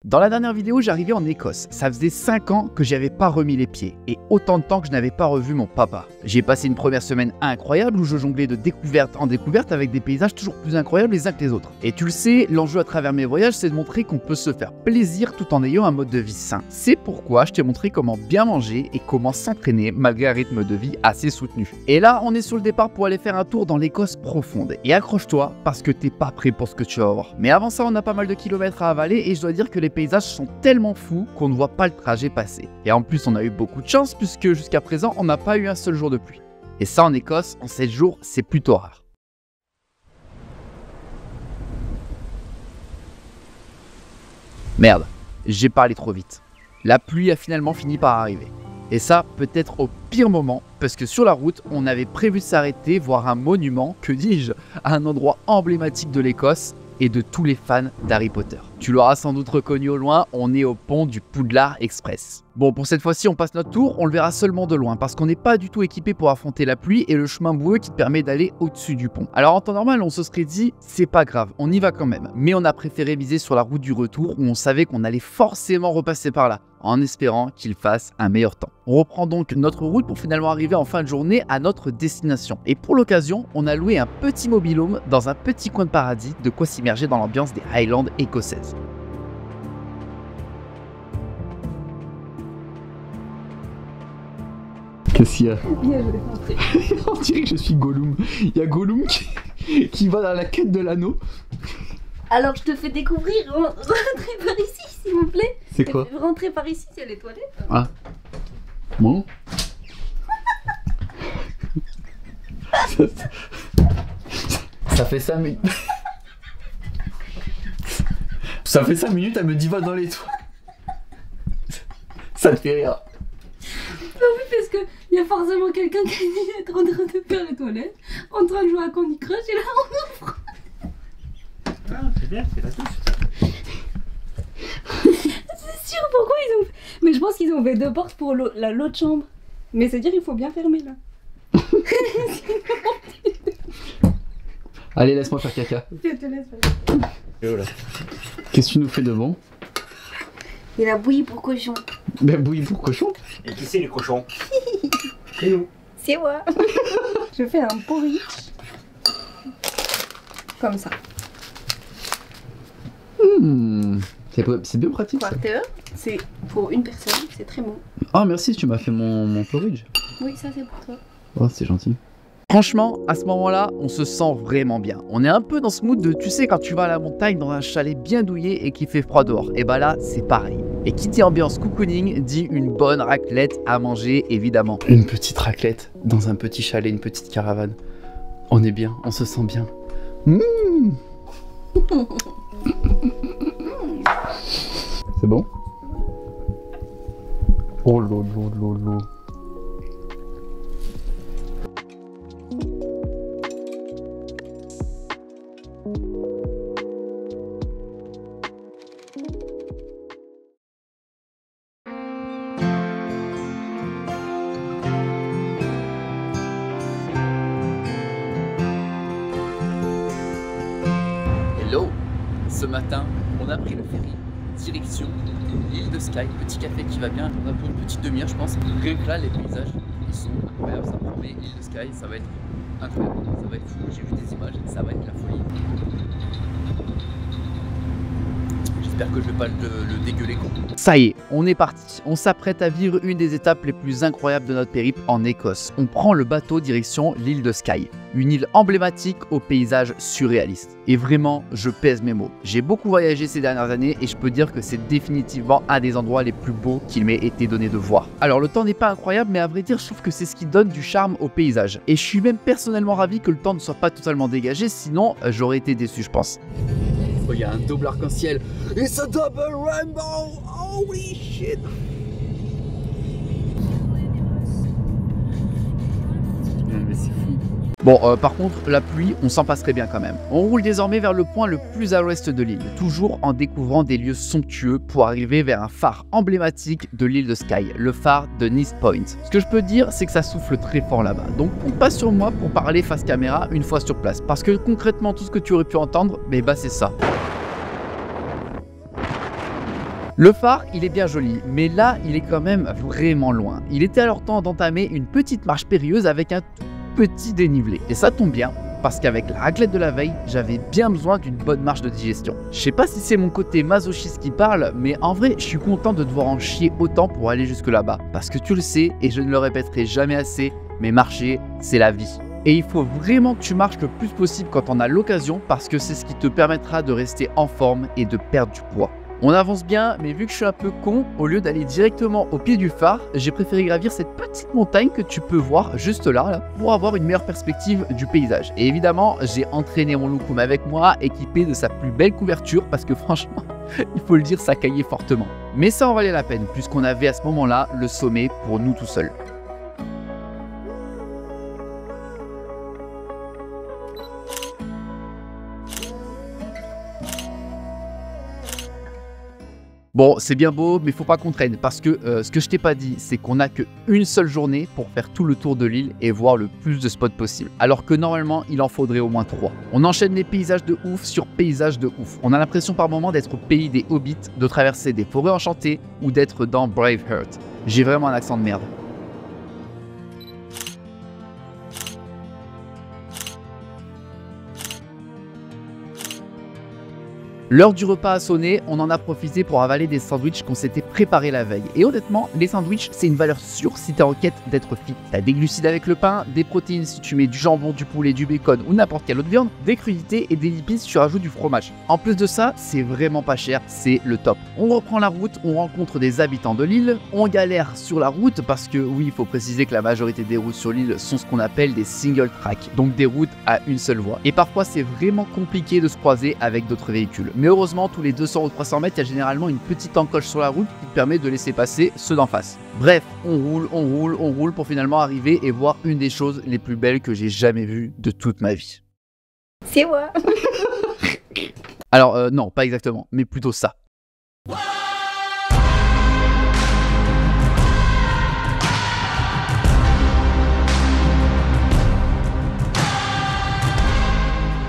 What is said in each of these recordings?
Dans la dernière vidéo, j'arrivais en Écosse. Ça faisait 5 ans que j'y avais pas remis les pieds et autant de temps que je n'avais pas revu mon papa. J'ai passé une première semaine incroyable où je jonglais de découverte en découverte avec des paysages toujours plus incroyables les uns que les autres. Et tu le sais, l'enjeu à travers mes voyages, c'est de montrer qu'on peut se faire plaisir tout en ayant un mode de vie sain. C'est pourquoi je t'ai montré comment bien manger et comment s'entraîner malgré un rythme de vie assez soutenu. Et là, on est sur le départ pour aller faire un tour dans l'Écosse profonde. Et accroche-toi parce que t'es pas prêt pour ce que tu vas voir. Mais avant ça, on a pas mal de kilomètres à avaler et je dois dire que les paysages sont tellement fous qu'on ne voit pas le trajet passer. Et en plus, on a eu beaucoup de chance puisque jusqu'à présent, on n'a pas eu un seul jour de pluie. Et ça, en Écosse, en 7 jours, c'est plutôt rare. Merde, j'ai parlé trop vite. La pluie a finalement fini par arriver. Et ça, peut-être au pire moment, parce que sur la route, on avait prévu de s'arrêter, voir un monument, que dis-je, à un endroit emblématique de l'Écosse et de tous les fans d'Harry Potter. Tu l'auras sans doute reconnu au loin, on est au pont du Poudlard Express. Bon, pour cette fois-ci, on passe notre tour, on le verra seulement de loin, parce qu'on n'est pas du tout équipé pour affronter la pluie et le chemin boueux qui te permet d'aller au-dessus du pont. Alors en temps normal, on se serait dit, c'est pas grave, on y va quand même. Mais on a préféré miser sur la route du retour, où on savait qu'on allait forcément repasser par là, en espérant qu'il fasse un meilleur temps. On reprend donc notre route pour finalement arriver en fin de journée à notre destination. Et pour l'occasion, on a loué un petit mobil-home dans un petit coin de paradis, de quoi s'immerger dans l'ambiance des Highlands écossaises. Qu'est-ce qu'il y a? Bien, je vais rentrer. On dirait que je suis Gollum. Il y a Gollum qui va dans la quête de l'anneau. Alors je te fais découvrir, rentrez par ici s'il vous plaît. C'est quoi? Rentrez par ici, il y a les toilettes. Ah. Bon. Ça fait 5 minutes. Ça fait 5 minutes, elle me dit va dans les toilettes. Ça te fait rire. Bah oui, parce que il y a forcément quelqu'un qui est en train de faire les toilettes, en train de jouer à Candy Crush et là on ouvre. Ah, c'est bien, c'est la touche. C'est sûr, pourquoi ils ont... Mais je pense qu'ils ont fait 2 portes pour l'autre chambre. Mais c'est dire il faut bien fermer là. Allez, laisse-moi faire caca. Je te laisse faire. Et voilà. Qu'est-ce que tu nous fais de bon? Et la bouillie pour cochon. Ben bouillie pour cochon. Et qui c'est les cochons? C'est nous. C'est moi. Je fais un porridge. Comme ça. C'est bien pratique ça. Quarter, c'est pour une personne, c'est très bon. Oh merci, tu m'as fait mon porridge. Oui, ça c'est pour toi. Oh, c'est gentil. Franchement, à ce moment-là, on se sent vraiment bien. On est un peu dans ce mood de, tu sais, quand tu vas à la montagne dans un chalet bien douillet et qu'il fait froid dehors. Et bah là, c'est pareil. Et qui dit ambiance cocooning, dit une bonne raclette à manger, évidemment. Une petite raclette dans un petit chalet, une petite caravane. On est bien, on se sent bien. C'est bon? Oh lolo. Hello! Ce matin, on a pris le ferry, direction l'île de Skye, petit café qui va bien, on a pour une petite demi-heure je pense. Rien que là, les paysages, ils sont incroyables, ça promet, l'île de Skye, ça va être incroyable, ça va être fou, j'ai vu des images, ça va être la folie. J'espère que je vais pas le dégueuler con. Ça y est, on est parti. On s'apprête à vivre une des étapes les plus incroyables de notre périple en Écosse. On prend le bateau direction l'île de Skye, une île emblématique aux paysages surréalistes. Et vraiment, je pèse mes mots. J'ai beaucoup voyagé ces dernières années et je peux dire que c'est définitivement un des endroits les plus beaux qu'il m'ait été donné de voir. Alors le temps n'est pas incroyable, mais à vrai dire, je trouve que c'est ce qui donne du charme au paysage. Et je suis même personnellement ravi que le temps ne soit pas totalement dégagé, sinon j'aurais été déçu, je pense. Il y a un double arc-en-ciel. It's a double rainbow! Holy shit! Mais c'est fou. Bon, par contre, la pluie, on s'en passerait bien quand même. On roule désormais vers le point le plus à l'ouest de l'île, toujours en découvrant des lieux somptueux pour arriver vers un phare emblématique de l'île de Skye, le phare de Nith Point. Ce que je peux dire, c'est que ça souffle très fort là-bas, donc compte pas sur moi pour parler face caméra une fois sur place, parce que concrètement, tout ce que tu aurais pu entendre, bah c'est ça. Le phare, il est bien joli, mais là, il est quand même vraiment loin. Il était alors temps d'entamer une petite marche périlleuse avec un tout petit dénivelé. Et ça tombe bien, parce qu'avec la raclette de la veille, j'avais bien besoin d'une bonne marche de digestion. Je sais pas si c'est mon côté masochiste qui parle, mais en vrai, je suis content de devoir en chier autant pour aller jusque là-bas. Parce que tu le sais, et je ne le répéterai jamais assez, mais marcher, c'est la vie. Et il faut vraiment que tu marches le plus possible quand on a l'occasion, parce que c'est ce qui te permettra de rester en forme et de perdre du poids. On avance bien, mais vu que je suis un peu con, au lieu d'aller directement au pied du phare, j'ai préféré gravir cette petite montagne que tu peux voir juste là, pour avoir une meilleure perspective du paysage. Et évidemment, j'ai entraîné mon loukoum avec moi, équipé de sa plus belle couverture, parce que franchement, il faut le dire, ça caillait fortement. Mais ça en valait la peine, puisqu'on avait à ce moment-là le sommet pour nous tout seuls. Bon, c'est bien beau, mais faut pas qu'on traîne, parce que ce que je t'ai pas dit, c'est qu'on a qu'une seule journée pour faire tout le tour de l'île et voir le plus de spots possible. Alors que normalement, il en faudrait au moins 3. On enchaîne les paysages de ouf sur paysages de ouf. On a l'impression par moment d'être au pays des hobbits, de traverser des forêts enchantées ou d'être dans Braveheart. J'ai vraiment un accent de merde. L'heure du repas a sonné, on en a profité pour avaler des sandwichs qu'on s'était préparés la veille. Et honnêtement, les sandwichs, c'est une valeur sûre si t'es en quête d'être fit. T'as des glucides avec le pain, des protéines si tu mets du jambon, du poulet, du bacon ou n'importe quelle autre viande, des crudités et des lipides si tu rajoutes du fromage. En plus de ça, c'est vraiment pas cher, c'est le top. On reprend la route, on rencontre des habitants de l'île, on galère sur la route parce que oui, il faut préciser que la majorité des routes sur l'île sont ce qu'on appelle des single track, donc des routes à une seule voie. Et parfois, c'est vraiment compliqué de se croiser avec d'autres véhicules. Mais heureusement, tous les 200 ou 300 mètres, il y a généralement une petite encoche sur la route qui permet de laisser passer ceux d'en face. Bref, on roule pour finalement arriver et voir une des choses les plus belles que j'ai jamais vues de toute ma vie. C'est moi. Alors non, pas exactement, mais plutôt ça.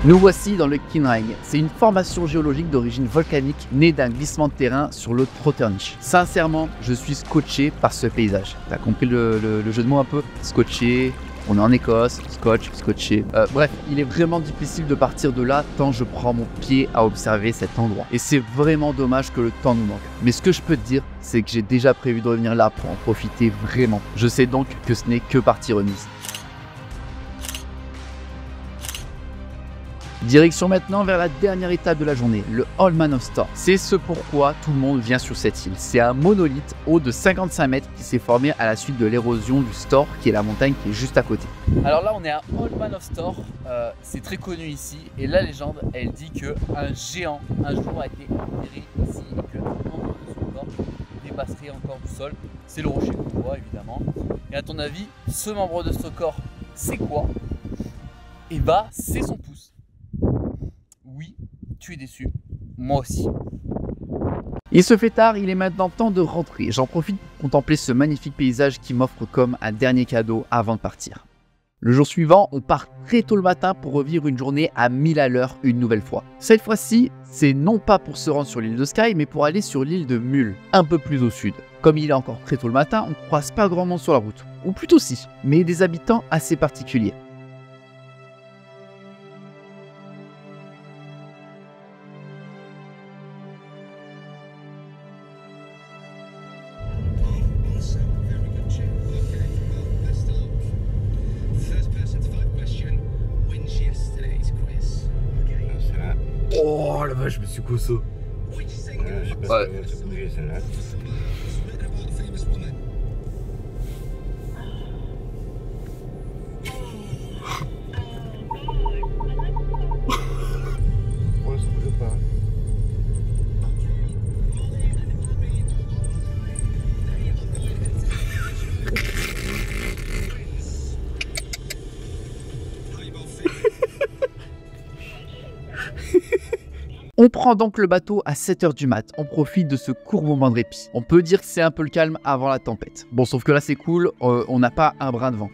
Nous voici dans le Kinrang. C'est une formation géologique d'origine volcanique née d'un glissement de terrain sur le Trotternish. Sincèrement, je suis scotché par ce paysage. T'as compris le jeu de mots un peu? Scotché, on est en Écosse, scotché. Bref, il est vraiment difficile de partir de là tant je prends mon pied à observer cet endroit. Et c'est vraiment dommage que le temps nous manque. Mais ce que je peux te dire, c'est que j'ai déjà prévu de revenir là pour en profiter vraiment. Je sais donc que ce n'est que partie remise. Direction maintenant vers la dernière étape de la journée, le Holman of Storr. C'est ce pourquoi tout le monde vient sur cette île. C'est un monolithe haut de 55 mètres qui s'est formé à la suite de l'érosion du Storr, qui est la montagne qui est juste à côté. Alors là, on est à Holman of Storr. C'est très connu ici. Et la légende, elle dit qu'un géant, un jour, a été enterré ici et que un membre de son corps dépasserait encore du sol. C'est le rocher qu'on voit, évidemment. Et à ton avis, ce membre de ce corps, c'est quoi? Et bah, c'est son pouce. Oui, tu es déçu, moi aussi. Il se fait tard, il est maintenant temps de rentrer. J'en profite pour contempler ce magnifique paysage qui m'offre comme un dernier cadeau avant de partir. Le jour suivant, on part très tôt le matin pour revivre une journée à 1000 à l'heure une nouvelle fois. Cette fois-ci, c'est non pas pour se rendre sur l'île de Skye, mais pour aller sur l'île de Mull, un peu plus au sud. Comme il est encore très tôt le matin, on ne croise pas grand monde sur la route. Ou plutôt si, mais des habitants assez particuliers. Oh la vache, je me suis cosso. Ouais. On prend donc le bateau à 7 h du mat, on profite de ce court moment de répit. On peut dire que c'est un peu le calme avant la tempête. Bon, sauf que là c'est cool, on n'a pas un brin de vent.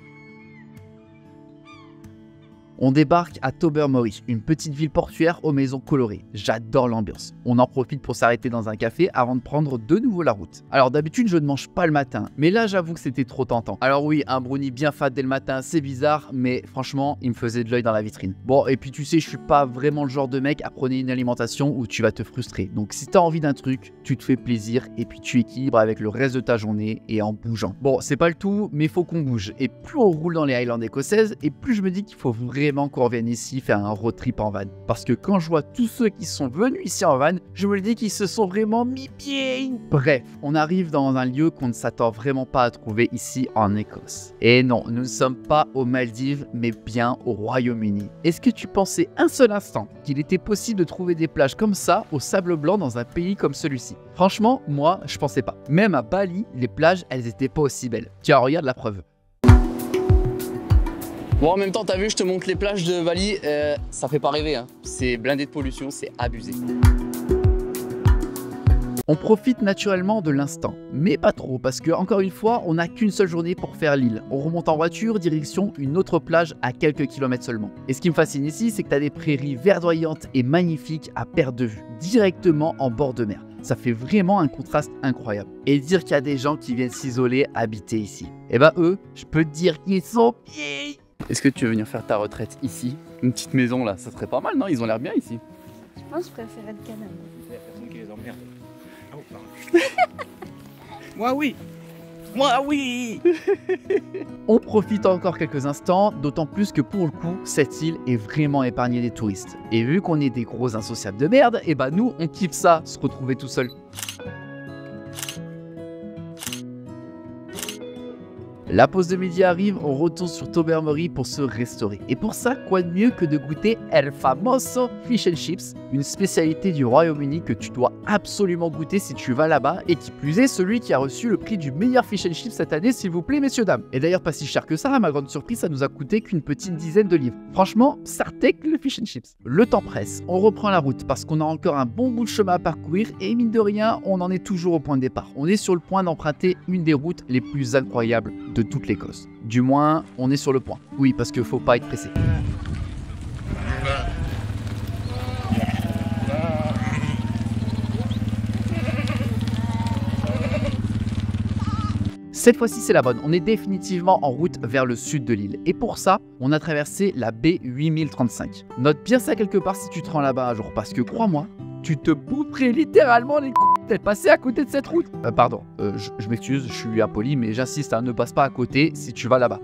On débarque à Tobermory, une petite ville portuaire aux maisons colorées. J'adore l'ambiance. On en profite pour s'arrêter dans un café avant de prendre de nouveau la route. Alors d'habitude je ne mange pas le matin, mais là j'avoue que c'était trop tentant. Alors oui, un brownie bien fat dès le matin c'est bizarre, mais franchement il me faisait de l'œil dans la vitrine. Bon et puis tu sais je suis pas vraiment le genre de mec à prôner une alimentation où tu vas te frustrer. Donc si t'as envie d'un truc, tu te fais plaisir et puis tu équilibres avec le reste de ta journée et en bougeant. Bon c'est pas le tout, mais faut qu'on bouge. Et plus on roule dans les Highlands écossaises, et plus je me dis qu'il faut vraiment qu'on revienne ici faire un road trip en van. Parce que quand je vois tous ceux qui sont venus ici en van, je me le dis qu'ils se sont vraiment mis bien. Bref, on arrive dans un lieu qu'on ne s'attend vraiment pas à trouver ici en Écosse. Et non, nous ne sommes pas aux Maldives, mais bien au Royaume-Uni. Est-ce que tu pensais un seul instant qu'il était possible de trouver des plages comme ça au sable blanc dans un pays comme celui-ci? Franchement, moi, je pensais pas. Même à Bali, les plages, elles étaient pas aussi belles. Tiens, regarde la preuve. Bon, en même temps, t'as vu, je te montre les plages de Bali, ça fait pas rêver, hein. C'est blindé de pollution, c'est abusé. On profite naturellement de l'instant, mais pas trop, parce que encore une fois, on n'a qu'une seule journée pour faire l'île. On remonte en voiture, direction une autre plage à quelques kilomètres seulement. Et ce qui me fascine ici, c'est que tu as des prairies verdoyantes et magnifiques à perte de vue, directement en bord de mer. Ça fait vraiment un contraste incroyable. Et dire qu'il y a des gens qui viennent s'isoler, habiter ici. Et bah eux, je peux te dire qu'ils sont bien. Est-ce que tu veux venir faire ta retraite ici? Une petite maison là, ça serait pas mal, non? Ils ont l'air bien ici. Je pense que je préférais le canal. Il y a personne qui les emmerde. Oh, pardon. Moi oui. Moi oui. On profite encore quelques instants, d'autant plus que pour le coup, cette île est vraiment épargnée des touristes. Et vu qu'on est des gros insociables de merde, et bah nous on kiffe ça, se retrouver tout seul. La pause de midi arrive, on retourne sur Tobermory pour se restaurer. Et pour ça, quoi de mieux que de goûter El Famoso Fish and Chips, une spécialité du Royaume-Uni que tu dois absolument goûter si tu vas là-bas, et qui plus est celui qui a reçu le prix du meilleur Fish and Chips cette année, s'il vous plaît, messieurs dames. Et d'ailleurs pas si cher que ça, à ma grande surprise, ça nous a coûté qu'une petite dizaine de livres. Franchement, sartec le Fish and Chips. Le temps presse, on reprend la route parce qu'on a encore un bon bout de chemin à parcourir, et mine de rien, on en est toujours au point de départ. On est sur le point d'emprunter une des routes les plus incroyables de toute l'Écosse. Du moins, on est sur le point. Oui, parce qu'il faut pas être pressé. Cette fois-ci, c'est la bonne. On est définitivement en route vers le sud de l'île. Et pour ça, on a traversé la baie 8035. Note bien ça quelque part si tu te rends là-bas un jour, parce que crois-moi, tu te boufferais littéralement les couilles d'être passé à côté de cette route. Pardon, je m'excuse, je suis impoli, mais j'insiste, ne passe pas à côté si tu vas là-bas.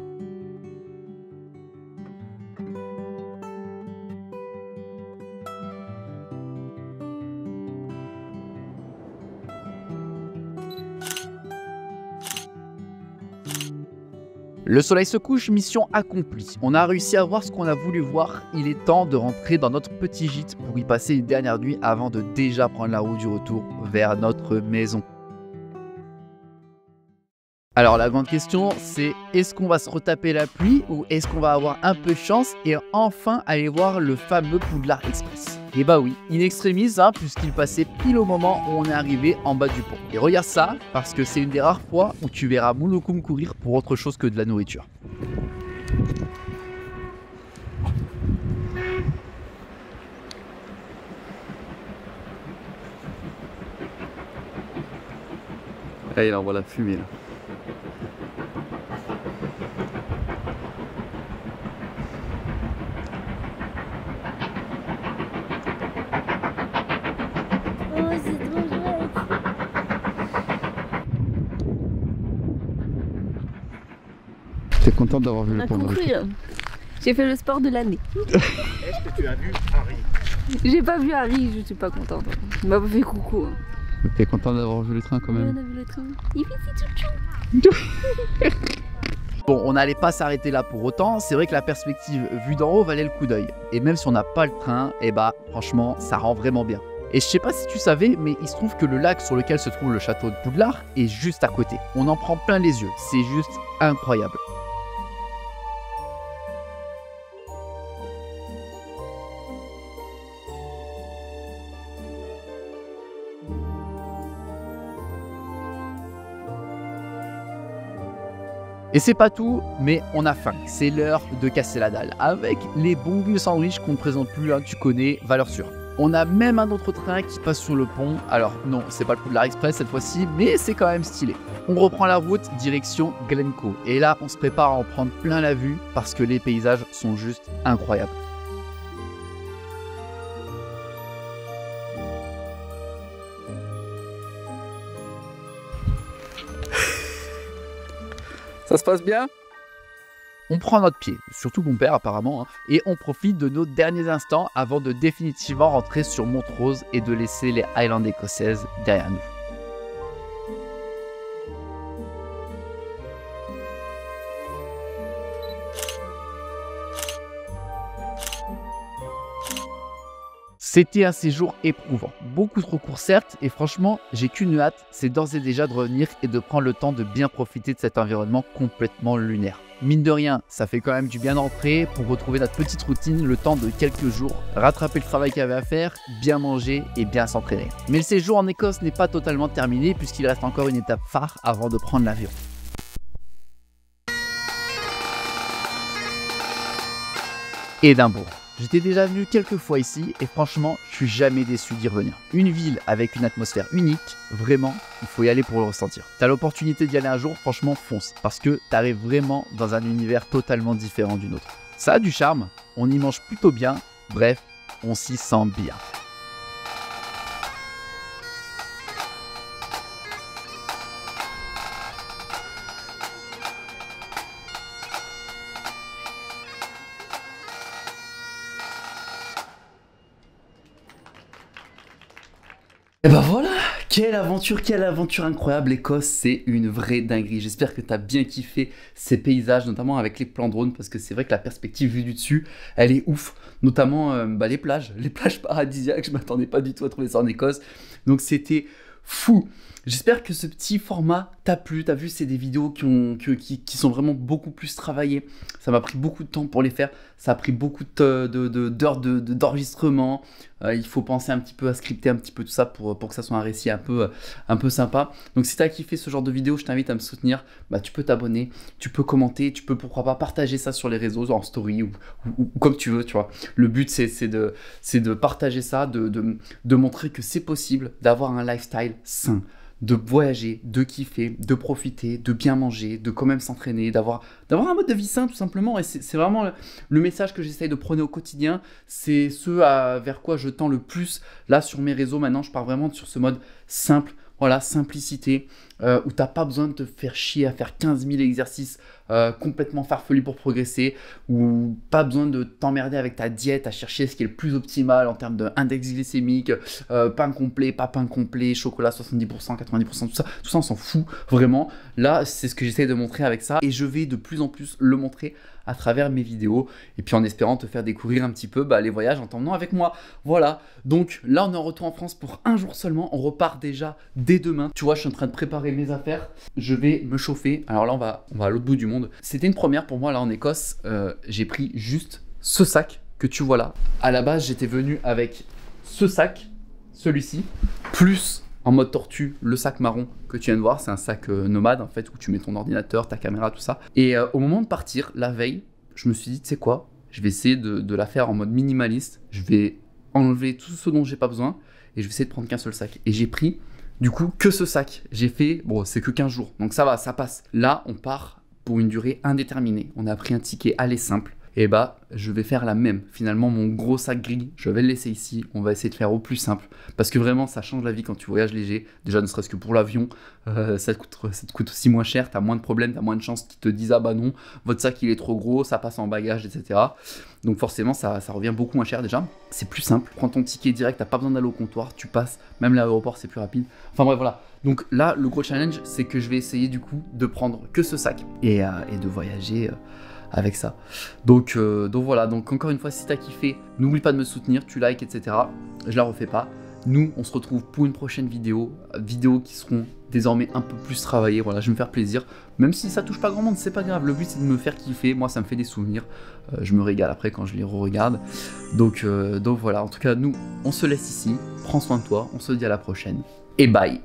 Le soleil se couche, mission accomplie. On a réussi à voir ce qu'on a voulu voir. Il est temps de rentrer dans notre petit gîte pour y passer une dernière nuit avant de déjà prendre la route du retour vers notre maison. Alors la grande question c'est, est-ce qu'on va se retaper la pluie ou est-ce qu'on va avoir un peu de chance et enfin aller voir le fameux Poudlard Express? Et bah oui, in extremis, hein, puisqu'il passait pile au moment où on est arrivé en bas du pont. Et regarde ça, parce que c'est une des rares fois où tu verras Mouloukoum courir pour autre chose que de la nourriture. Là, il envoie la fumée là. T'es contente d'avoir vu le pont? J'ai fait le sport de l'année. Est-ce que tu as vu Harry? J'ai pas vu Harry, je suis pas contente. Il m'a pas fait coucou. T'es contente d'avoir vu le train quand même? On a vu le train. Il fait si chouchou. Bon, on n'allait pas s'arrêter là pour autant, c'est vrai que la perspective vue d'en haut valait le coup d'œil. Et même si on n'a pas le train, et bah franchement, ça rend vraiment bien. Et je sais pas si tu savais, mais il se trouve que le lac sur lequel se trouve le château de Poudlard est juste à côté. On en prend plein les yeux, c'est juste incroyable. Et c'est pas tout, mais on a faim. C'est l'heure de casser la dalle. Avec les bons vieux sandwichs qu'on ne présente plus, hein, tu connais, valeur sûre. On a même un autre train qui passe sur le pont. Alors non, c'est pas le Poudlard Express cette fois-ci, mais c'est quand même stylé. On reprend la route direction Glencoe. Et là, on se prépare à en prendre plein la vue parce que les paysages sont juste incroyables. Ça se passe bien? On prend notre pied, surtout mon père apparemment, hein, et on profite de nos derniers instants avant de définitivement rentrer sur Montrose et de laisser les Highlands écossaises derrière nous. C'était un séjour éprouvant, beaucoup trop court certes, et franchement, j'ai qu'une hâte, c'est d'ores et déjà de revenir et de prendre le temps de bien profiter de cet environnement complètement lunaire. Mine de rien, ça fait quand même du bien d'entrer pour retrouver notre petite routine le temps de quelques jours, rattraper le travail qu'il y avait à faire, bien manger et bien s'entraîner. Mais le séjour en Écosse n'est pas totalement terminé puisqu'il reste encore une étape phare avant de prendre l'avion. Édimbourg. J'étais déjà venu quelques fois ici et franchement, je suis jamais déçu d'y revenir. Une ville avec une atmosphère unique, vraiment, il faut y aller pour le ressentir. T'as l'opportunité d'y aller un jour, franchement fonce, parce que t'arrives vraiment dans un univers totalement différent du nôtre. Ça a du charme, on y mange plutôt bien, bref, on s'y sent bien. Et bah voilà, quelle aventure incroyable. L'Écosse, c'est une vraie dinguerie. J'espère que tu as bien kiffé ces paysages, notamment avec les plans drone, parce que c'est vrai que la perspective vue du dessus, elle est ouf. Notamment les plages paradisiaques, je m'attendais pas du tout à trouver ça en Écosse. Donc c'était fou. J'espère que ce petit format t'a plu. T'as vu, c'est des vidéos qui sont vraiment beaucoup plus travaillées. Ça m'a pris beaucoup de temps pour les faire. Ça a pris beaucoup d'heures d'enregistrement. Il faut penser un petit peu à scripter un petit peu tout ça pour que ça soit un récit un peu sympa. Donc si t'as kiffé ce genre de vidéo, je t'invite à me soutenir. Bah, tu peux t'abonner, tu peux commenter, tu peux pourquoi pas partager ça sur les réseaux, en story ou comme tu veux, tu vois. Le but c'est de partager ça, de montrer que c'est possible d'avoir un lifestyle sain, de voyager, de kiffer, de profiter, de bien manger, de quand même s'entraîner, d'avoir un mode de vie sain tout simplement. Et c'est vraiment le message que j'essaye de prôner au quotidien. C'est ce vers quoi je tends le plus. Là sur mes réseaux maintenant, je pars vraiment sur ce mode simple. Voilà, simplicité, où t'as pas besoin de te faire chier à faire 15 000 exercices complètement farfelus pour progresser, ou pas besoin de t'emmerder avec ta diète à chercher ce qui est le plus optimal en termes d'index glycémique, pain complet, pas pain complet, chocolat 70%, 90%, tout ça on s'en fout vraiment. Là, c'est ce que j'essaie de montrer avec ça, et je vais de plus en plus le montrer à travers mes vidéos, et puis en espérant te faire découvrir un petit peu les voyages en t'emmenant avec moi. Voilà, donc là on est en retour en France pour un jour seulement, on repart déjà dès demain. Tu vois, je suis en train de préparer mes affaires, je vais me chauffer. Alors là on va à l'autre bout du monde. C'était une première pour moi là en Écosse. J'ai pris juste ce sac que tu vois là. À la base j'étais venu avec ce sac, celui-ci, plus en mode tortue, le sac marron que tu viens de voir, c'est un sac nomade en fait, où tu mets ton ordinateur, ta caméra, tout ça. Et au moment de partir, la veille, je me suis dit, tu sais quoi, je vais essayer de la faire en mode minimaliste, je vais enlever tout ce dont j'ai pas besoin, et je vais essayer de prendre qu'un seul sac. Et j'ai pris, du coup, que ce sac. J'ai fait, bon, c'est que 15 jours, donc ça va, ça passe. Là, on part pour une durée indéterminée. On a pris un ticket aller simple. Et bah, je vais faire la même. Finalement, mon gros sac gris, je vais le laisser ici. On va essayer de faire au plus simple. Parce que vraiment, ça change la vie quand tu voyages léger. Déjà, ne serait-ce que pour l'avion, ça te coûte aussi moins cher. Tu as moins de problèmes, tu as moins de chances qu'ils te disent « Ah bah non, votre sac il est trop gros, ça passe en bagage, etc. » Donc forcément, ça revient beaucoup moins cher déjà. C'est plus simple. Prends ton ticket direct, tu n'as pas besoin d'aller au comptoir. Tu passes, même l'aéroport, c'est plus rapide. Enfin bref, voilà. Donc là, le gros challenge, c'est que je vais essayer du coup de prendre que ce sac et de voyager avec ça. Donc voilà, donc encore une fois, si t'as kiffé, n'oublie pas de me soutenir, tu likes, etc. Je la refais pas. Nous, on se retrouve pour une prochaine vidéo qui seront désormais un peu plus travaillées. Voilà, je vais me faire plaisir. Même si ça touche pas grand monde, c'est pas grave. Le but, c'est de me faire kiffer. Moi, ça me fait des souvenirs. Je me régale après quand je les re-regarde. Donc voilà, en tout cas, nous, on se laisse ici. Prends soin de toi. On se dit à la prochaine. Et bye.